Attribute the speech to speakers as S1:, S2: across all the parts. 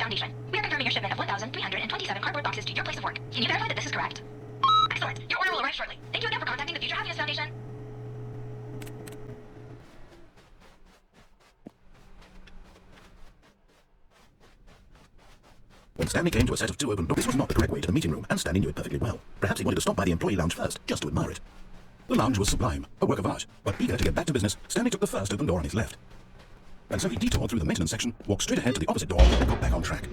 S1: Foundation. We are confirming your shipment of 1,327 cardboard boxes to your place of work. Can you verify that this is correct? Excellent. Your order will arrive shortly. Thank you again for contacting the Future Happiness Foundation.
S2: When Stanley came to a set of two open doors, this was not the correct way to the meeting room, and Stanley knew it perfectly well. Perhaps he wanted to stop by the employee lounge first, just to admire it. The lounge was sublime, a work of art, but eager to get back to business, Stanley took the first open door on his left. And so he detoured through the maintenance section, walked straight ahead to the opposite door, and got back on track.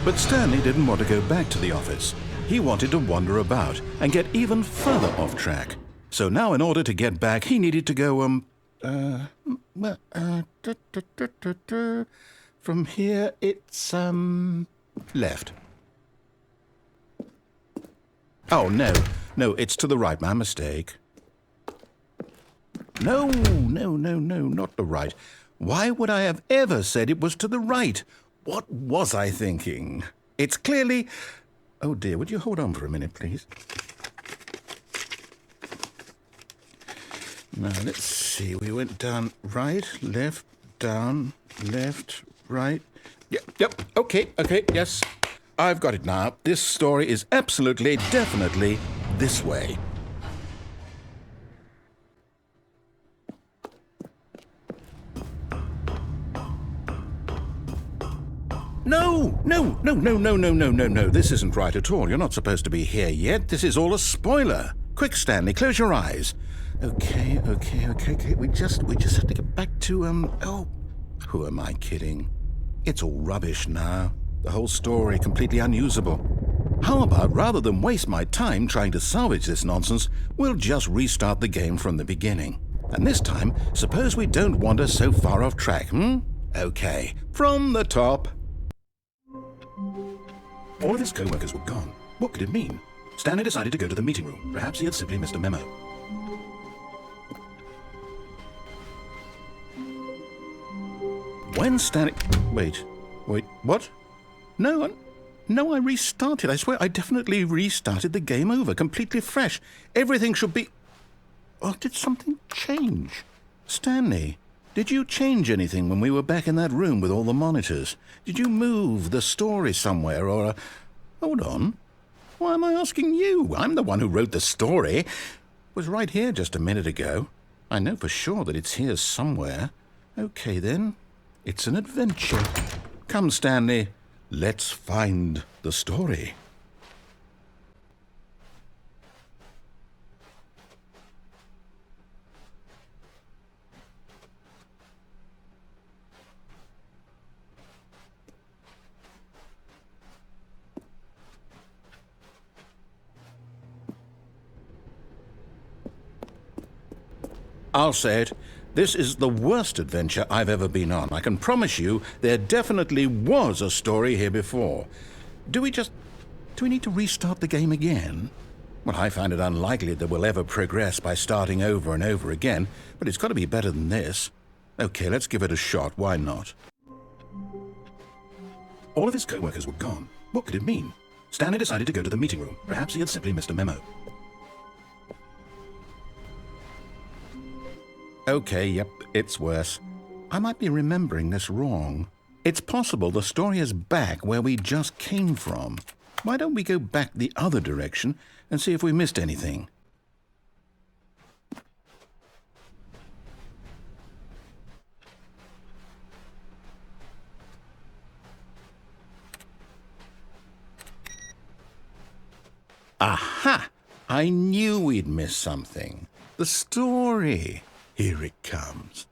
S2: But Stanley didn't want to go back to the office. He wanted to wander about and get even further off track. So now in order to get back, he needed to go, from here, it's, left. Oh, no, it's to the right, my mistake. No, not the right. Why would I have ever said it was to the right? What was I thinking? It's clearly... Oh, dear, would you hold on for a minute, please? Now, let's see. We went down right, left, down, left, right. Yep, okay, yes. I've got it now. This story is absolutely, definitely this way. No. This isn't right at all. You're not supposed to be here yet. This is all a spoiler. Quick, Stanley, close your eyes. Okay. We just have to get back to, oh, who am I kidding? It's all rubbish now. The whole story completely unusable. How about, rather than waste my time trying to salvage this nonsense, we'll just restart the game from the beginning. And this time, suppose we don't wander so far off track, Okay, from the top. All of his co-workers were gone. What could it mean? Stanley decided to go to the meeting room. Perhaps he had simply missed a memo. When Stanley... Wait, what? No, I restarted. I swear I definitely restarted the game over, completely fresh. Everything should be... Oh, did something change? Stanley, did you change anything when we were back in that room with all the monitors? Did you move the story somewhere or... Hold on. Why am I asking you? I'm the one who wrote the story. It was right here just a minute ago. I know for sure that it's here somewhere. Okay, then. It's an adventure. Come, Stanley. Let's find the story. I'll say it. This is the worst adventure I've ever been on. I can promise you there definitely was a story here before. Do we need to restart the game again? Well, I find it unlikely that we'll ever progress by starting over and over again, but it's got to be better than this. Okay, let's give it a shot. Why not? All of his co-workers were gone. What could it mean? Stanley decided to go to the meeting room. Perhaps he had simply missed a memo. Okay, yep, it's worse. I might be remembering this wrong. It's possible the story is back where we just came from. Why don't we go back the other direction and see if we missed anything? Aha! I knew we'd miss something. The story. Here it comes.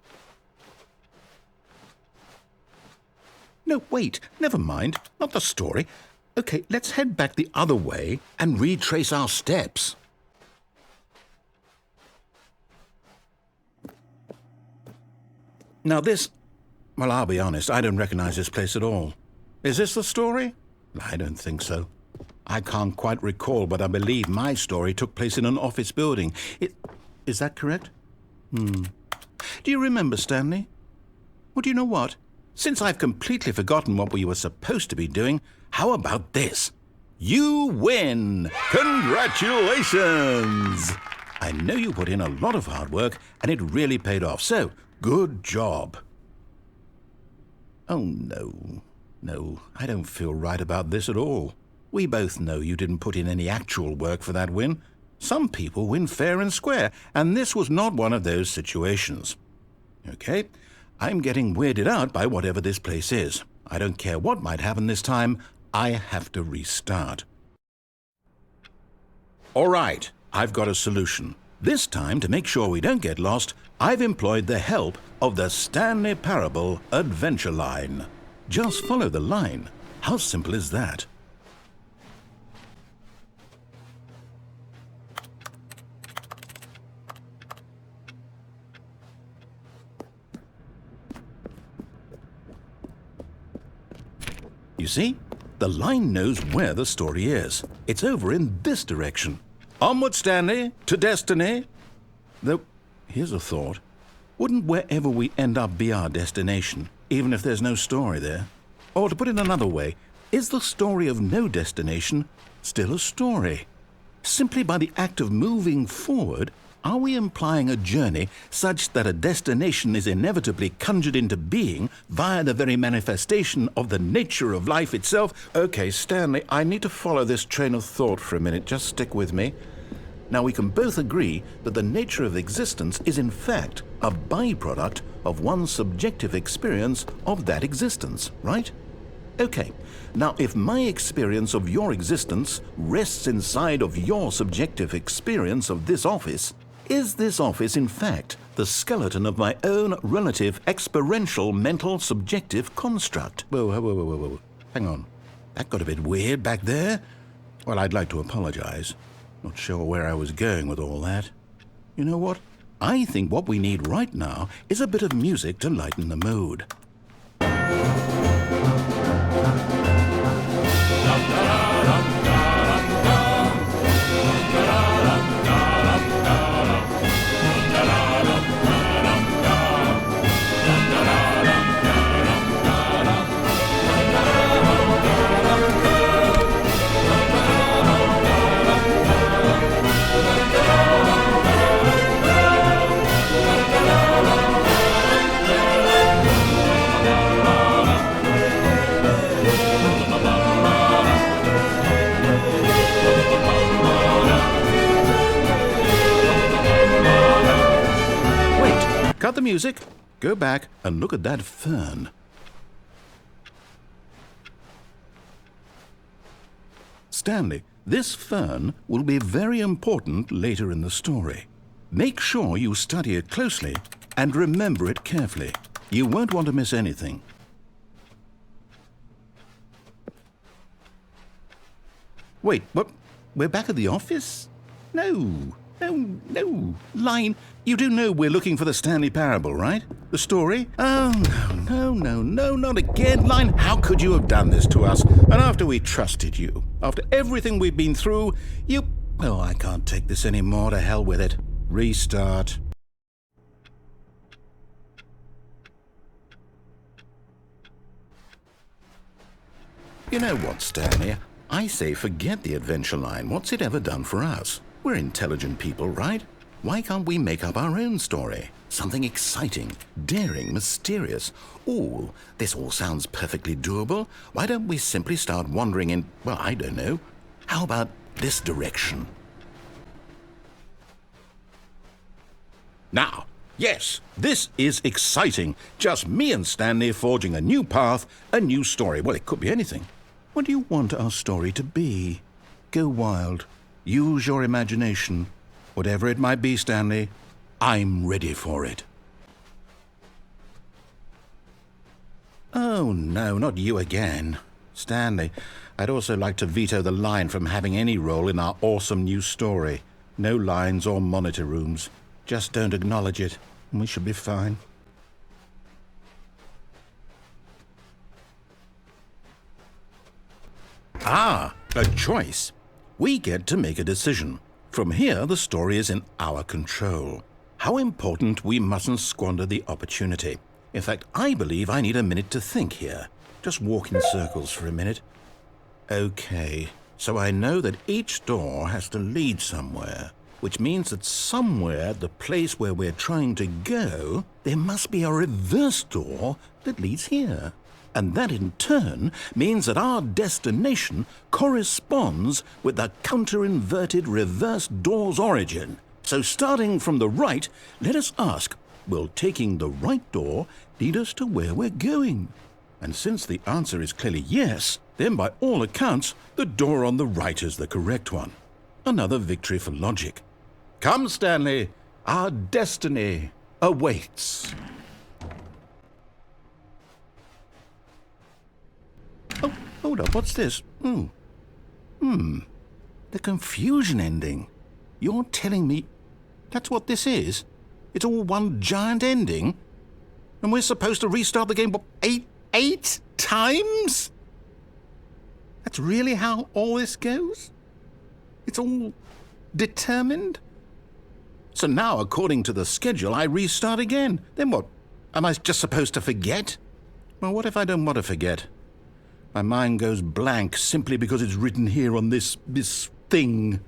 S2: No, wait, never mind. Not the story. Okay, let's head back the other way and retrace our steps. Now this... Well, I'll be honest, I don't recognize this place at all. Is this the story? I don't think so. I can't quite recall, but I believe my story took place in an office building. Is that correct? Do you remember, Stanley? Well, do you know what? Since I've completely forgotten what we were supposed to be doing, how about this? You win! Congratulations! I know you put in a lot of hard work, and it really paid off, so good job. Oh, no. No, I don't feel right about this at all. We both know you didn't put in any actual work for that win. Some people win fair and square, and this was not one of those situations. Okay, I'm getting weirded out by whatever this place is. I don't care what might happen this time. I have to restart. All right, I've got a solution. This time, to make sure we don't get lost, I've employed the help of the Stanley Parable Adventure Line. Just follow the line. How simple is that? You see? The line knows where the story is. It's over in this direction. Onward, Stanley, to destiny. Though, here's a thought. Wouldn't wherever we end up be our destination, even if there's no story there? Or to put it another way, is the story of no destination still a story? Simply by the act of moving forward, are we implying a journey such that a destination is inevitably conjured into being via the very manifestation of the nature of life itself? Okay, Stanley, I need to follow this train of thought for a minute. Just stick with me. Now, we can both agree that the nature of existence is in fact a byproduct of one's subjective experience of that existence, right? Okay, now if my experience of your existence rests inside of your subjective experience of this office, is this office in fact the skeleton of my own relative experiential mental subjective construct? Whoa. Hang on. That got a bit weird back there. Well, I'd like to apologize. Not sure where I was going with all that. You know what? I think what we need right now is a bit of music to lighten the mood. Cut the music, go back and look at that fern. Stanley, this fern will be very important later in the story. Make sure you study it closely and remember it carefully. You won't want to miss anything. Wait, what? We're back at the office? No. Line, you do know we're looking for the Stanley Parable, right? The story? Oh, no, not again. Line, how could you have done this to us? And after we trusted you, after everything we've been through, you... Oh, I can't take this anymore. To hell with it. Restart. You know what, Stanley? I say forget the adventure line. What's it ever done for us? We're intelligent people, right? Why can't we make up our own story? Something exciting, daring, mysterious. Ooh, this all sounds perfectly doable. Why don't we simply start wandering in, well, I don't know. How about this direction? Now, yes, this is exciting. Just me and Stanley forging a new path, a new story. Well, it could be anything. What do you want our story to be? Go wild. Use your imagination. Whatever it might be, Stanley, I'm ready for it. Oh, no, not you again. Stanley, I'd also like to veto the line from having any role in our awesome new story. No lines or monitor rooms. Just don't acknowledge it, and we should be fine. Ah, a choice. We get to make a decision. From here, the story is in our control. How important we mustn't squander the opportunity. In fact, I believe I need a minute to think here. Just walk in circles for a minute. Okay, so I know that each door has to lead somewhere, which means that somewhere at the place where we're trying to go, there must be a reverse door that leads here. And that in turn means that our destination corresponds with the counter-inverted reverse door's origin. So starting from the right, let us ask, will taking the right door lead us to where we're going? And since the answer is clearly yes, then by all accounts, the door on the right is the correct one. Another victory for logic. Come, Stanley, our destiny awaits. Oh, hold up, what's this? The confusion ending. You're telling me that's what this is? It's all one giant ending? And we're supposed to restart the game, what, eight times? That's really how all this goes? It's all determined? So now, according to the schedule, I restart again. Then what? Am I just supposed to forget? Well, what if I don't want to forget? My mind goes blank simply because it's written here on this thing,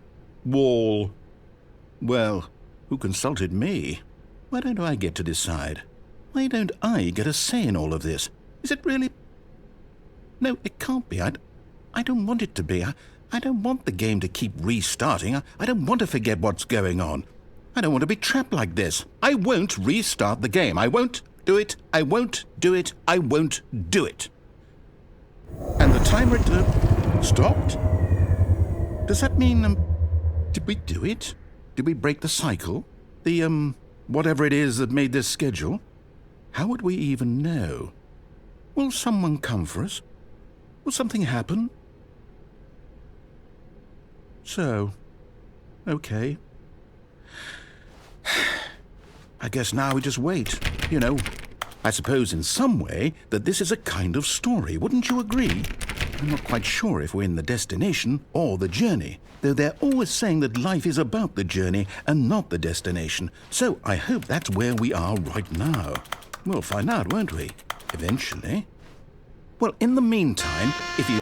S2: wall. Well, who consulted me? Why don't I get to decide? Why don't I get a say in all of this? Is it really? No, it can't be. I don't want it to be. I don't want the game to keep restarting. I don't want to forget what's going on. I don't want to be trapped like this. I won't restart the game. I won't do it. I won't do it. I won't do it. And the timer stopped? Does that mean, did we do it? Did we break the cycle? The, whatever it is that made this schedule? How would we even know? Will someone come for us? Will something happen? So, okay. I guess now we just wait, you know. I suppose in some way that this is a kind of story, wouldn't you agree? I'm not quite sure if we're in the destination or the journey, though they're always saying that life is about the journey and not the destination. So I hope that's where we are right now. We'll find out, won't we? Eventually. Well, in the meantime, if you...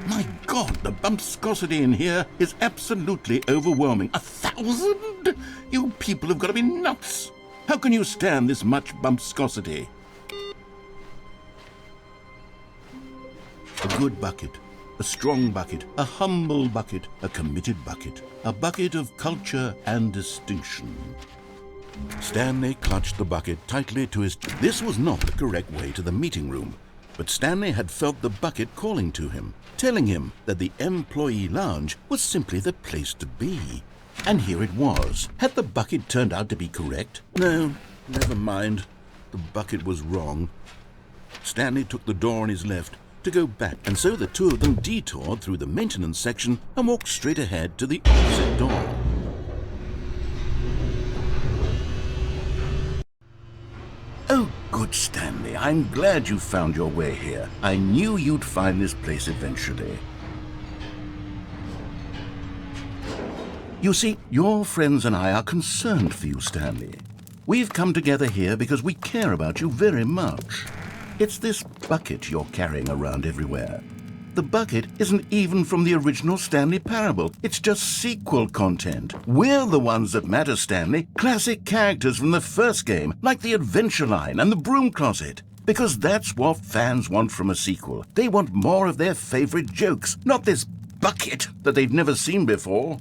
S2: My God, the bumpscosity in here is absolutely overwhelming. 1,000? You people have got to be nuts. How can you stand this much bumpscosity? A good bucket, a strong bucket, a humble bucket, a committed bucket, a bucket of culture and distinction. Stanley clutched the bucket tightly to his... This was not the correct way to the meeting room, but Stanley had felt the bucket calling to him, telling him that the employee lounge was simply the place to be. And here it was. Had the bucket turned out to be correct? No, never mind. The bucket was wrong. Stanley took the door on his left to go back, and so the two of them detoured through the maintenance section and walked straight ahead to the opposite door. Oh, good, Stanley. I'm glad you found your way here. I knew you'd find this place eventually. You see, your friends and I are concerned for you, Stanley. We've come together here because we care about you very much. It's this bucket you're carrying around everywhere. The bucket isn't even from the original Stanley Parable. It's just sequel content. We're the ones that matter, Stanley. Classic characters from the first game, like the Adventure Line and the Broom Closet. Because that's what fans want from a sequel. They want more of their favorite jokes, not this bucket that they've never seen before.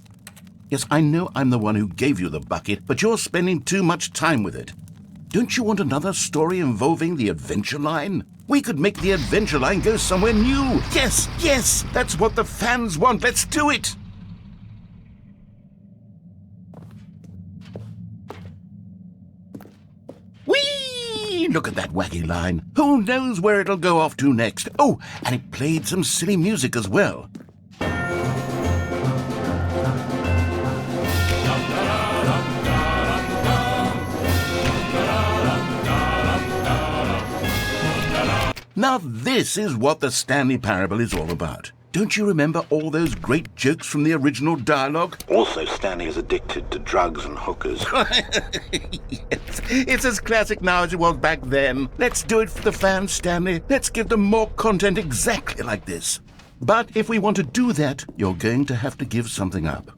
S2: Yes, I know I'm the one who gave you the bucket, but you're spending too much time with it. Don't you want another story involving the Adventure Line? We could make the Adventure Line go somewhere new. Yes, yes, that's what the fans want. Let's do it. Whee! Look at that wacky line. Who knows where it'll go off to next? Oh, and it played some silly music as well. Now this is what the Stanley Parable is all about. Don't you remember all those great jokes from the original dialogue? Also, Stanley is addicted to drugs and hookers. Yes, it's as classic now as it was back then. Let's do it for the fans, Stanley. Let's give them more content exactly like this. But if we want to do that, you're going to have to give something up.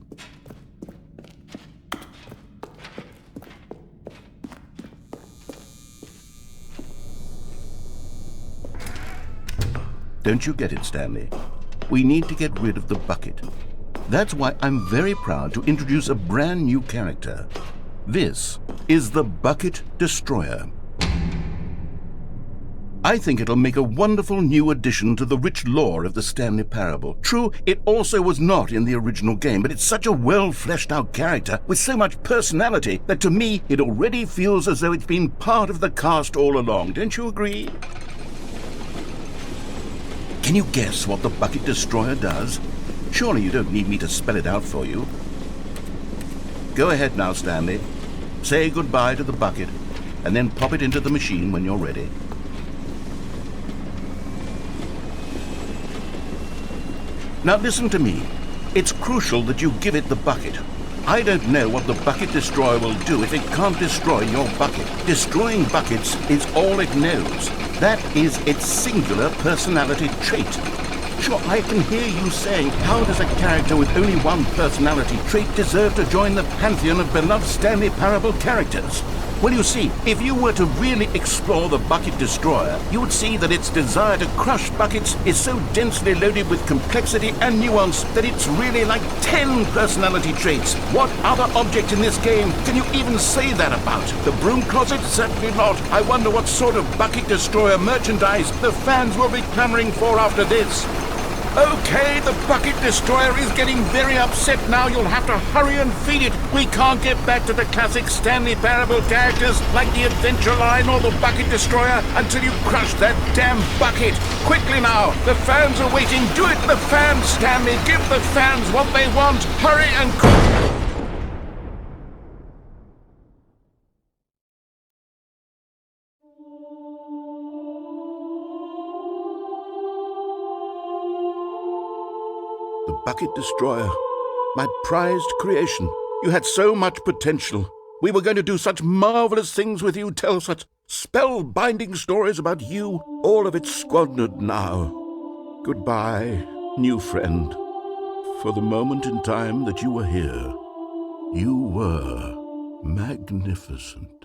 S2: Don't you get it, Stanley? We need to get rid of the bucket. That's why I'm very proud to introduce a brand new character. This is the Bucket Destroyer. I think it'll make a wonderful new addition to the rich lore of the Stanley Parable. True, it also was not in the original game, but it's such a well-fleshed-out character with so much personality that to me it already feels as though it's been part of the cast all along. Don't you agree? Can you guess what the Bucket Destroyer does? Surely you don't need me to spell it out for you. Go ahead now, Stanley. Say goodbye to the bucket, and then pop it into the machine when you're ready. Now listen to me. It's crucial that you give it the bucket. I don't know what the Bucket Destroyer will do if it can't destroy your bucket. Destroying buckets is all it knows. That is its singular personality trait. Sure, I can hear you saying, how does a character with only one personality trait deserve to join the pantheon of beloved Stanley Parable characters? Well, you see, if you were to really explore the Bucket Destroyer, you would see that its desire to crush buckets is so densely loaded with complexity and nuance that it's really like 10 personality traits. What other object in this game can you even say that about? The broom closet? Certainly not. I wonder what sort of Bucket Destroyer merchandise the fans will be clamoring for after this. Okay, the Bucket Destroyer is getting very upset now. You'll have to hurry and feed it. We can't get back to the classic Stanley Parable characters like the Adventure Line or the Bucket Destroyer until you crush that damn bucket. Quickly now, the fans are waiting. Do it, the fans, Stanley. Give the fans what they want. Hurry and quick. The Bucket Destroyer, my prized creation. You had so much potential. We were going to do such marvelous things with you, tell such spellbinding stories about you. All of it squandered now. Goodbye, new friend. For the moment in time that you were here, you were magnificent.